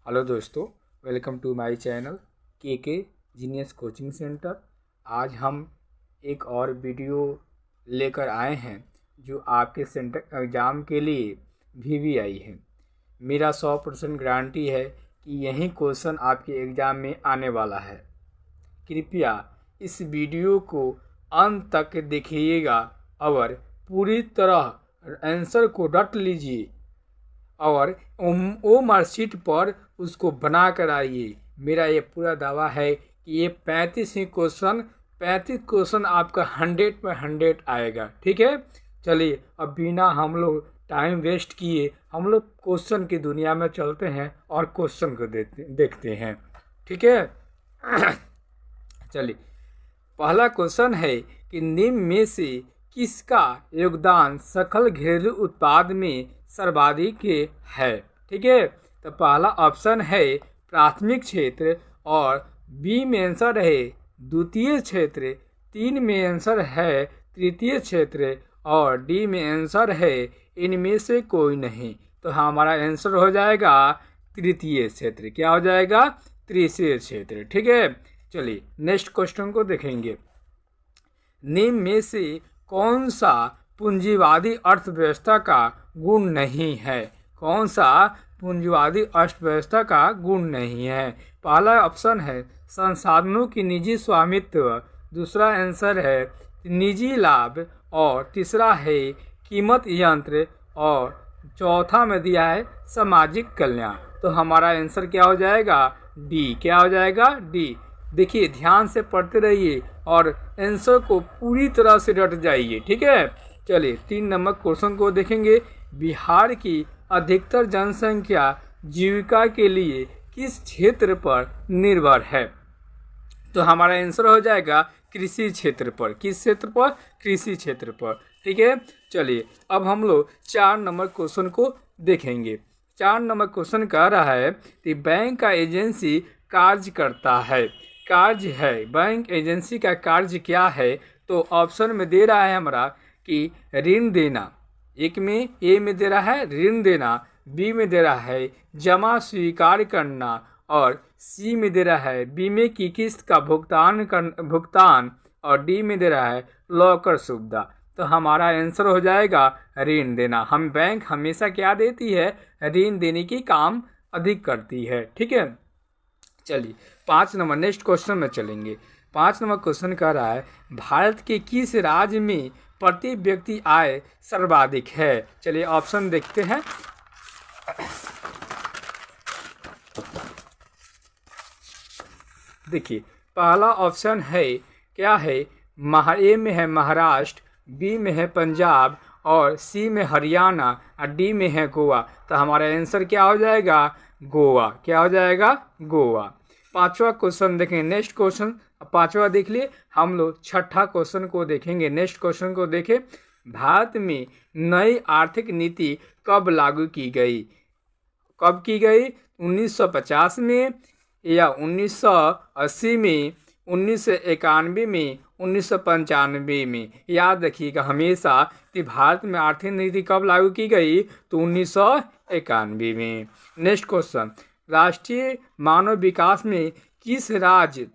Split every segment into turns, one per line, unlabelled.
Hello दोस्तों, welcome to my channel के genius coaching centre. आज हम एक और वीडियो लेकर आए हैं जो आपके सेंटर एग्ज़ाम के लिए भी आई है। मेरा 100% गारंटी है कि यही क्वेश्चन आपके एग्ज़ाम में आने वाला है। कृपया इस वीडियो को अंत तक देखिएगा और पूरी तरह आंसर को रट लीजिए और वो मार्कशीट पर उसको बना कर आइए। मेरा ये पूरा दावा है कि ये 35 क्वेश्चन आपका 100/100 आएगा। ठीक है, चलिए अब बिना हम लोग टाइम वेस्ट किए हम लोग क्वेश्चन की दुनिया में चलते हैं और क्वेश्चन को देखते हैं। ठीक है चलिए, पहला क्वेश्चन है कि निम्न में से किसका योगदान सकल घरेलू उत्पाद में सर्वाधिक है। ठीक है, तो पहला ऑप्शन है प्राथमिक क्षेत्र, और बी में आंसर है द्वितीय क्षेत्र, 3 में आंसर है तृतीय क्षेत्र और डी में आंसर है इनमें से कोई नहीं। तो हमारा आंसर हो जाएगा तृतीय क्षेत्र। क्या हो जाएगा? तृतीय क्षेत्र। ठीक है, चलिए नेक्स्ट क्वेश्चन को देखेंगे। निम्न में से कौन सा पूंजीवादी अर्थव्यवस्था का गुण नहीं है? कौन सा पूंजीवादी अर्थव्यवस्था का गुण नहीं है? पहला ऑप्शन है संसाधनों की निजी स्वामित्व, दूसरा आंसर है निजी लाभ और तीसरा है कीमत यंत्र और चौथा में दिया है सामाजिक कल्याण। तो हमारा आंसर क्या हो जाएगा? डी। क्या हो जाएगा? डी। देखिए, ध्यान से पढ़ते रहिए और आंसर को पूरी तरह से रट जाइए। ठीक है, चलिए 3 नंबर क्वेश्चन को देखेंगे। बिहार की अधिकतर जनसंख्या जीविका के लिए किस क्षेत्र पर निर्भर है? तो हमारा आंसर हो जाएगा कृषि क्षेत्र पर। किस क्षेत्र पर? कृषि क्षेत्र पर। ठीक है, चलिए अब हम लोग 4 नंबर क्वेश्चन को देखेंगे। 4 नंबर क्वेश्चन कह रहा है कि बैंक का एजेंसी कार्य करता है। कार्य है, बैंक एजेंसी का कार्य क्या है? तो ऑप्शन में दे रहा है हमारा कि ऋण देना। एक में ए में दे रहा है ऋण देना, बी में दे रहा है जमा स्वीकार करना और सी में दे रहा है बीमे की किस्त का भुगतान और डी में दे रहा है लॉकर सुविधा। तो हमारा आंसर हो जाएगा ऋण देना। हम बैंक हमेशा क्या देती है? ऋण देने की काम अधिक करती है। ठीक है, चलिए 5 नंबर नेक्स्ट क्वेश्चन में चलेंगे। 5 नंबर क्वेश्चन कह रहा है भारत के किस राज्य में प्रति व्यक्ति आय सर्वाधिक है? चलिए ऑप्शन देखते हैं। देखिए, पहला ऑप्शन है क्या है? ए में है महाराष्ट्र, बी में है पंजाब और सी में हरियाणा और डी में है गोवा। तो हमारा आंसर क्या हो जाएगा? गोवा। क्या हो जाएगा? गोवा। 5वां क्वेश्चन देखें। नेक्स्ट क्वेश्चन 5वां देख लिए, हम लोग 6ठा क्वेश्चन को देखेंगे। नेक्स्ट क्वेश्चन को देखें। भारत में नई आर्थिक नीति कब लागू की गई? कब की गई? 1950 में या 1980 में, 1991 में, 1995 में? याद रखिएगा हमेशा कि भारत में आर्थिक नीति कब लागू की गई? तो 1991 में। नेक्स्ट क्वेश्चन, राष्ट्रीय मानव विकास में किस राज्य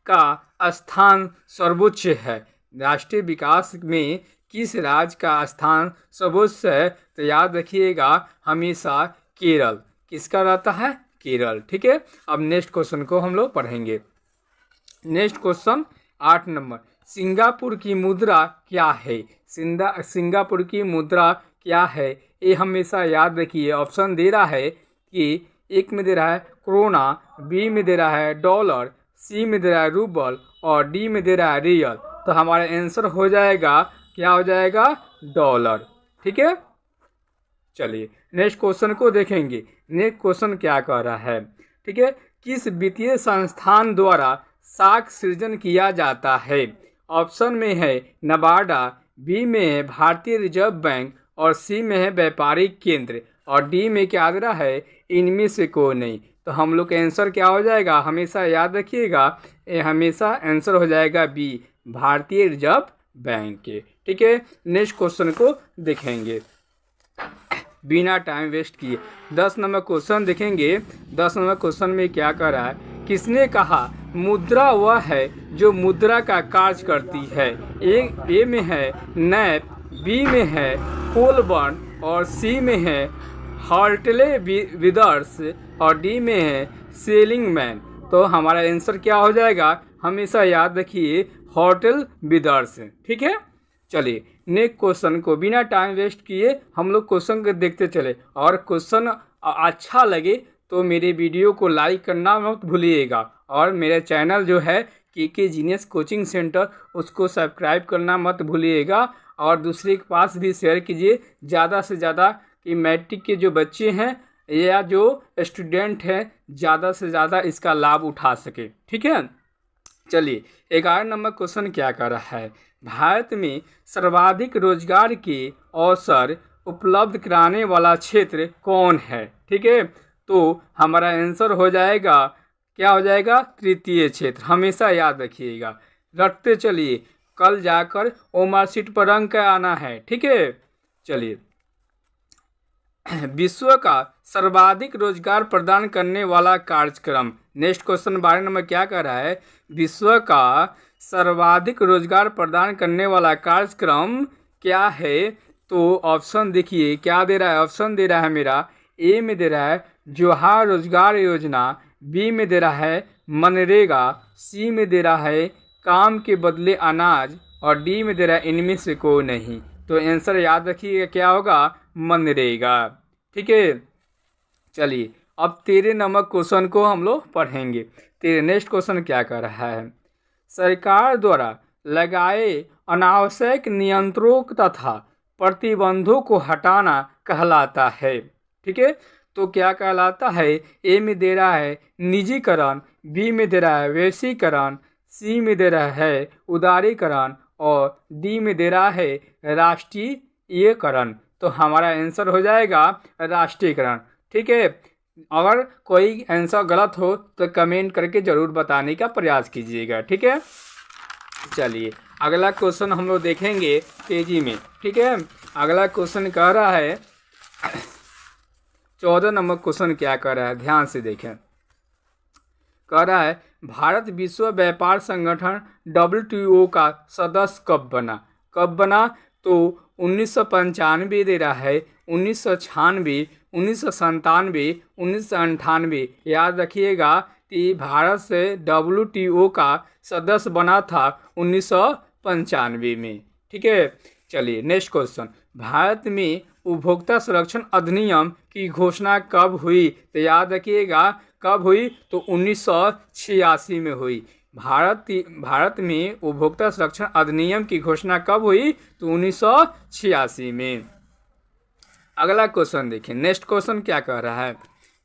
का स्थान सर्वोच्च है? राष्ट्रीय विकास में किस राज्य का स्थान सर्वोच्च है? तो याद रखिएगा हमेशा केरल। किसका रहता है? केरल। ठीक है, अब नेक्स्ट क्वेश्चन को हम लोग पढ़ेंगे। नेक्स्ट क्वेश्चन 8 नंबर, सिंगापुर की मुद्रा क्या है? सिंगापुर की मुद्रा क्या है? ये हमेशा याद रखिए। ऑप्शन दे रहा है कि एक में दे रहा है क्रोना, बी में दे रहा है डॉलर, सी में दे रहा है रूबल और डी में दे रहा है रियल। तो हमारा आंसर हो जाएगा, क्या हो जाएगा? डॉलर। ठीक है, चलिए नेक्स्ट क्वेश्चन को देखेंगे। नेक्स्ट क्वेश्चन क्या कह रहा है? ठीक है, किस वित्तीय संस्थान द्वारा साख सृजन किया जाता है? ऑप्शन में है नबार्डा, बी में है भारतीय रिजर्व बैंक और सी में है व्यापारिक केंद्र और डी में क्या दे रहा है? इनमें से कोई नहीं। तो हम लोग का आंसर क्या हो जाएगा? हमेशा याद रखिएगा, हमेशा आंसर हो जाएगा बी, भारतीय रिजर्व बैंक के। ठीक है, नेक्स्ट क्वेश्चन को देखेंगे। बिना टाइम वेस्ट किए। 10 नंबर क्वेश्चन देखेंगे। 10 नंबर क्वेश्चन में क्या कर रहा है, किसने कहा मुद्रा वह है जो मुद्रा का कार्य करती है। ए में है नैप, बी में है कोलबर्न और सी में है हार्टले विदर्स और डी में है सेलिंगमैन। तो हमारा आंसर क्या हो जाएगा, हमेशा याद रखिए होटल विदर्स। ठीक है, चलिए नेक्स्ट क्वेश्चन को बिना टाइम वेस्ट किए हम लोग क्वेश्चन को देखते चले। और क्वेश्चन अच्छा लगे तो मेरे वीडियो को लाइक करना मत भूलिएगा और मेरे चैनल जो है के जीनियस कोचिंग सेंटर उसको सब्सक्राइब करना मत भूलिएगा और दूसरे के पास भी शेयर कीजिए ज़्यादा से ज़्यादा कि मैट्रिक के जो बच्चे हैं या जो स्टूडेंट हैं ज़्यादा से ज़्यादा इसका लाभ उठा सके। ठीक है, चलिए 11 नंबर क्वेश्चन क्या कर रहा है, भारत में सर्वाधिक रोजगार के अवसर उपलब्ध कराने वाला क्षेत्र कौन है। ठीक है, तो हमारा आंसर हो जाएगा, क्या हो जाएगा, तृतीय क्षेत्र। हमेशा याद रखिएगा, रखते चलिए, कल जाकर ओमर सीट पर रंग का आना है। ठीक है, चलिए विश्व का सर्वाधिक रोजगार प्रदान करने वाला कार्यक्रम। नेक्स्ट क्वेश्चन 12 नंबर क्या कर रहा है, विश्व का सर्वाधिक रोजगार प्रदान करने वाला कार्यक्रम क्या है। तो ऑप्शन देखिए क्या दे रहा है, ऑप्शन दे रहा है मेरा ए में दे रहा है जोहार रोजगार योजना, बी में दे रहा है मनरेगा, सी में दे रहा है काम के बदले अनाज और डी में दे रहा है इनमें से कोई नहीं। तो आंसर याद रखिएगा क्या होगा, मनरेगा। ठीक है, चलिए अब 13 नंबर क्वेश्चन को हम लोग पढ़ेंगे। 13 नेक्स्ट क्वेश्चन क्या कर रहा है, सरकार द्वारा लगाए अनावश्यक नियंत्रणों तथा प्रतिबंधों को हटाना कहलाता है। ठीक है, तो क्या कहलाता है, ए में दे रहा है निजीकरण, बी में दे रहा है वैश्वीकरण, सी में दे रहा है उदारीकरण और डी में दे रहा है राष्ट्रीयकरण। तो हमारा आंसर हो जाएगा राष्ट्रीयकरण। ठीक है, अगर कोई आंसर गलत हो तो कमेंट करके ज़रूर बताने का प्रयास कीजिएगा। ठीक है, चलिए अगला क्वेश्चन हम लोग देखेंगे तेजी में। ठीक है, अगला क्वेश्चन कह रहा है 14 नंबर क्वेश्चन क्या कर रहा है, ध्यान से देखें। कह रहा है भारत विश्व व्यापार संगठन WTO का सदस्य कब बना। कब बना, तो 1995 दे रहा है, 1996, 1997, 1998। याद रखिएगा कि भारत से WTO का सदस्य बना था 1995 में। ठीक है, चलिए नेक्स्ट क्वेश्चन, भारत में उपभोक्ता संरक्षण अधिनियम की घोषणा कब हुई। तो याद रखिएगा कब हुई, तो 1986 में हुई। भारत में उपभोक्ता संरक्षण अधिनियम की घोषणा कब हुई, तो 1986 में। अगला क्वेश्चन देखिए, नेक्स्ट क्वेश्चन क्या कह रहा है,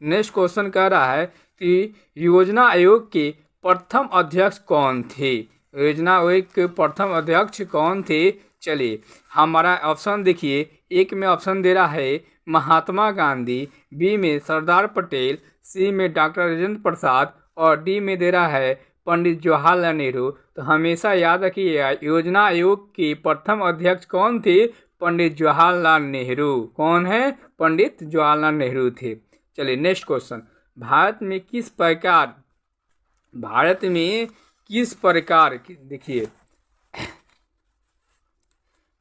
नेक्स्ट क्वेश्चन कह रहा है कि योजना आयोग के प्रथम अध्यक्ष कौन थे। योजना आयोग के प्रथम अध्यक्ष कौन थे। चलिए हमारा ऑप्शन देखिए, एक में ऑप्शन दे रहा है महात्मा गांधी, बी में सरदार पटेल, सी में डॉक्टर राजेंद्र प्रसाद और डी में दे रहा है पंडित जवाहरलाल नेहरू। तो हमेशा याद रखिएगा योजना आयोग के प्रथम अध्यक्ष कौन थे, पंडित जवाहरलाल नेहरू। कौन है, पंडित जवाहरलाल नेहरू थे। चलिए नेक्स्ट क्वेश्चन, भारत में किस प्रकार देखिए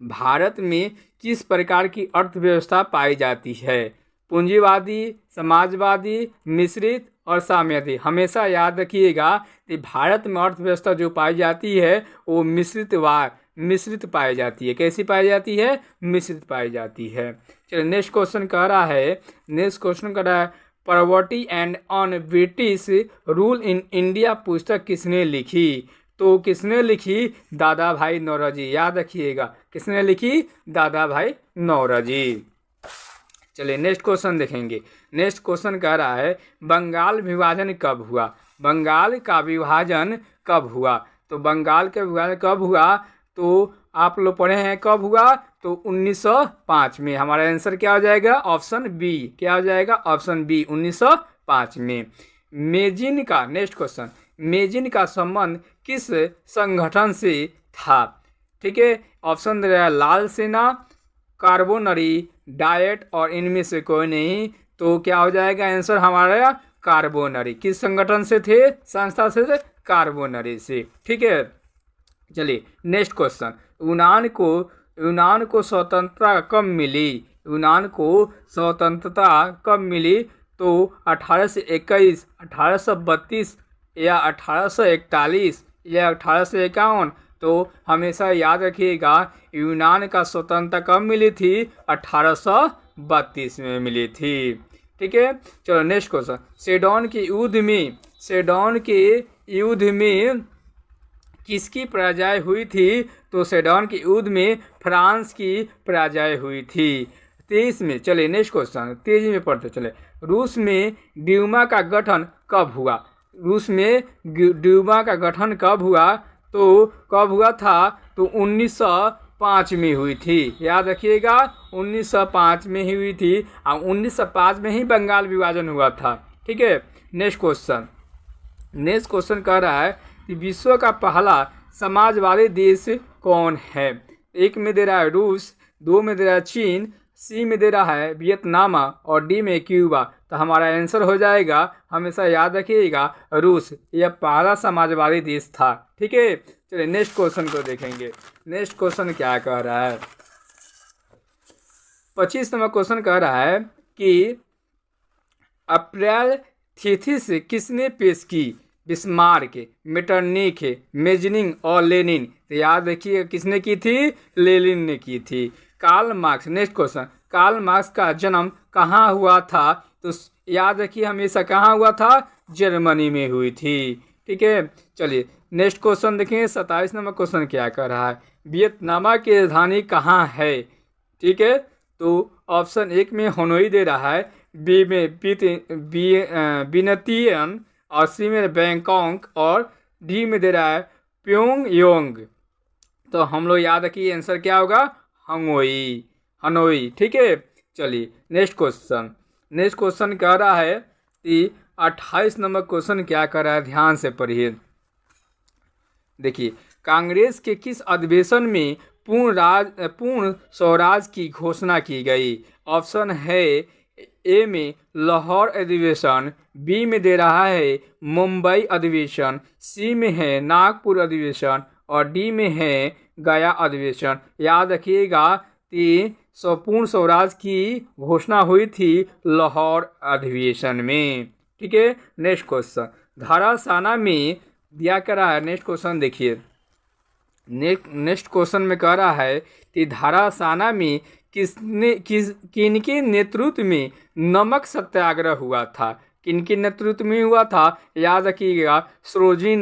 भारत में किस प्रकार की अर्थव्यवस्था पाई जाती है, पूंजीवादी, समाजवादी, मिश्रित और साम्यवादी। हमेशा याद रखिएगा कि भारत में अर्थव्यवस्था जो पाई जाती है वो मिश्रित पाई जाती है। कैसी पाई जाती है, मिश्रित पाई जाती है। चलिए नेक्स्ट क्वेश्चन कह रहा है, नेक्स्ट क्वेश्चन कह रहा है poverty and on British rule in India पुस्तक किसने लिखी। तो किसने लिखी, दादा भाई नौरोजी। याद रखिएगा किसने लिखी, दादा भाई नौरोजी। चलिए नेक्स्ट क्वेश्चन देखेंगे। नेक्स्ट क्वेश्चन कह रहा है बंगाल विभाजन कब हुआ। बंगाल का विभाजन कब हुआ, तो बंगाल का विभाजन कब हुआ, तो आप लोग पढ़े हैं कब हुआ, तो 1905 में। हमारा आंसर क्या हो जाएगा, ऑप्शन बी। क्या हो जाएगा, ऑप्शन बी, 1905 में। मेजिन का नेक्स्ट क्वेश्चन, मेजिन का संबंध किस संगठन से था। ठीक है, ऑप्शन दे रहा है लाल सेना, कार्बोनरी, डाइट और इनमें से कोई नहीं, तो क्या हो जाएगा आंसर हमारा कार्बोनरी। किस संगठन से थे, संस्था से थे, कार्बोनरी से। ठीक है, चलिए नेक्स्ट क्वेश्चन। यूनान को स्वतंत्रता कब मिली? यूनान को स्वतंत्रता कब मिली? तो 1821, 1832 या 1841 या 1851। तो हमेशा याद रखिएगा यूनान का स्वतंत्रता कब मिली थी? 1832 में मिली थी। ठीक है, चलो नेक्स्ट क्वेश्चन। सेडोन के युद्ध में किसकी पराजय हुई थी? तो सेडोन के युद्ध में फ्रांस की पराजय हुई थी। 23 में, चलिए नेक्स्ट क्वेश्चन तेजी में पढ़ते चले। रूस में ड्यूमा का गठन कब हुआ? रूस में ड्यूमा का गठन कब हुआ? तो कब हुआ था? तो 1905 में हुई थी। याद रखिएगा 1905 में ही हुई थी और 1905 में ही बंगाल विभाजन हुआ था। ठीक है, नेक्स्ट क्वेश्चन कह रहा है कि विश्व का पहला समाजवादी देश कौन है? एक में दे रहा है रूस, दो में दे रहा है चीन, सी में दे रहा है वियतनाम और डी में क्यूबा। तो हमारा आंसर हो जाएगा, हमेशा याद रखिएगा, रूस। यह पहला समाजवादी देश था। ठीक है, चलिए नेक्स्ट क्वेश्चन को देखेंगे। नेक्स्ट क्वेश्चन क्या कह रहा है? 25 नंबर क्वेश्चन कह रहा है कि अप्रैल थीसिस किसने पेश की? बिस्मार्क, मेटरनिख, मेजनिंग और लेनिन। तो याद रखिए किसने की थी? लेनिन ने की थी। Karl Marx, next question, Karl Marx का जन्म कहाँ हुआ था? तो याद रखिए हमेशा कहाँ हुआ था? जर्मनी में हुई थी। ठीक है, चलिए नेक्स्ट क्वेश्चन देखें। 27 नंबर क्वेश्चन क्या कर रहा है? वियतनाम की राजधानी कहाँ है? ठीक है, तो ऑप्शन 1 में हनोई दे रहा है, बी में वियतियन और सी में बैंकॉक और डी में दे रहा है प्योंगयांग। तो हम लोग याद रखिए आंसर क्या होगा? हनोई। ठीक है, चलिए नेक्स्ट क्वेश्चन कह रहा है कि 28 नंबर क्वेश्चन क्या कर रहा है? ध्यान से पढ़िए। देखिए, कांग्रेस के किस अधिवेशन में पूर्ण स्वराज की घोषणा की गई? ऑप्शन है ए में लाहौर अधिवेशन, बी में दे रहा है मुंबई अधिवेशन, सी में है नागपुर अधिवेशन और डी में है गया अधिवेशन। याद रखिएगा कि पूर्ण स्वराज की घोषणा हुई थी लाहौर अधिवेशन में। ठीक है, नेक्स्ट क्वेश्चन। धारासाना में दिया कर रहा है, नेक्स्ट क्वेश्चन देखिए। नेक्स्ट क्वेश्चन में कह रहा है कि धारासाना में किनके नेतृत्व में नमक सत्याग्रह हुआ था? किनके नेतृत्व में हुआ था? याद रखिएगा सरोजिनी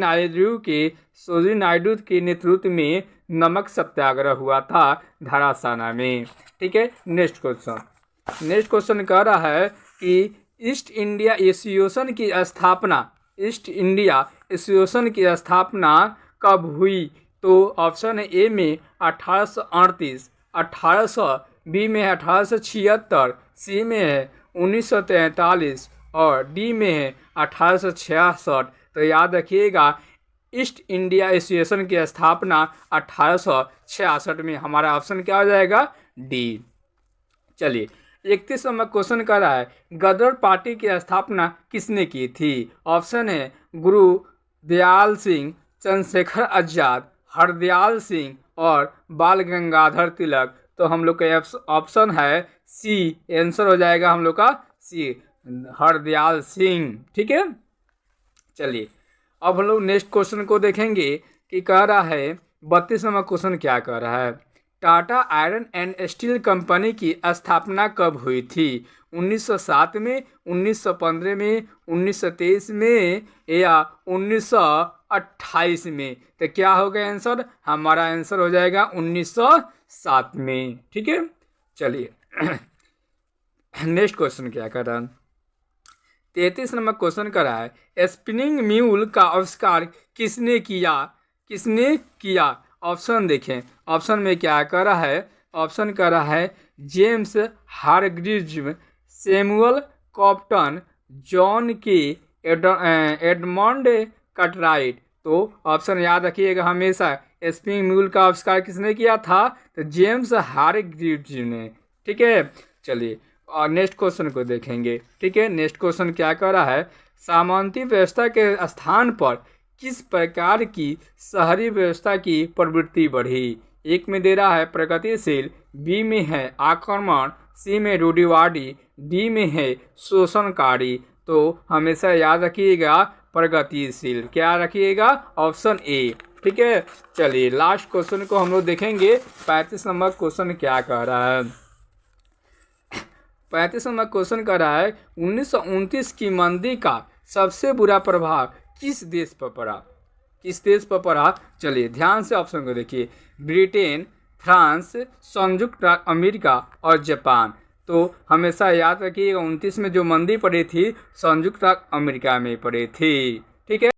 नायडू के नेतृत्व में नमक सत्याग्रह हुआ था धारासाना में। ठीक है, नेक्स्ट क्वेश्चन कह रहा है कि ईस्ट इंडिया एसोसिएशन की स्थापना कब हुई? तो ऑप्शन है ए में 1838, 1800, बी में है 1876, सी में है 1943 और डी में है 1866। तो याद रखिएगा ईस्ट इंडिया एसोसिएशन की स्थापना 1866 में। हमारा ऑप्शन क्या हो जाएगा? डी। चलिए 31 नंबर क्वेश्चन कर रहा है, गदर पार्टी की स्थापना किसने की थी? ऑप्शन है गुरु दयाल सिंह, चंद्रशेखर आजाद, हरदयाल सिंह और बाल गंगाधर तिलक। तो हम लोग का ऑप्शन है सी, आंसर हो जाएगा हम लोग का सी, हरदयाल सिंह। ठीक है, चलिए अब हम लोग नेक्स्ट क्वेश्चन को देखेंगे कि कह रहा है 32 नंबर क्वेश्चन क्या कह रहा है? Tata iron and steel company की स्थापना कब हुई थी? 1907 में, 1915 में, 1923 में या 1928 में? तो क्या होगा आंसर? हमारा आंसर हो जाएगा 1907 में। ठीक है, चलिए नेक्स्ट क्वेश्चन क्या कर रहा है? 33 नंबर क्वेश्चन कर रहा है, स्पिनिंग म्यूल का आविष्कार किसने किया? ऑप्शन देखें, ऑप्शन में क्या कर रहा है? ऑप्शन कर रहा है जेम्स हारग्रीव्स, सैमुअल कॉप्टन, जॉन के एडमंड कार्टराइट। तो ऑप्शन याद रखिएगा हमेशा, स्पिनिंग म्यूल का आविष्कार किसने किया था? तो जेम्स हारग्रीव्स ने। ठीक है, चलिए और नेक्स्ट क्वेश्चन को देखेंगे। ठीक है, नेक्स्ट क्वेश्चन क्या कह रहा है, सामंती व्यवस्था के स्थान पर किस प्रकार की शहरी व्यवस्था की प्रवृत्ति बढ़ी। एक में दे रहा है प्रगतिशील, बी में है आक्रमण, सी में रूढ़िवादी, डी में है शोषणकारी। तो हमेशा याद रखिएगा प्रगतिशील, क्या रखिएगा, ऑप्शन ए। ठीक है, चलिए लास्ट क्वेश्चन को हम लोग देखेंगे। 35 नंबर क्वेश्चन क्या कह रहा है, 35 नंबर क्वेश्चन कह रहा है 1929 की मंदी का सबसे बुरा प्रभाव किस देश पर पड़ा, किस देश पर पड़ा। चलिए ध्यान से ऑप्शन को देखिए, ब्रिटेन, फ्रांस, संयुक्त अमेरिका और जापान। तो हमेशा याद रखिएगा 29 में जो मंदी पड़ी थी संयुक्त अमेरिका में पड़ी थी। ठीक है।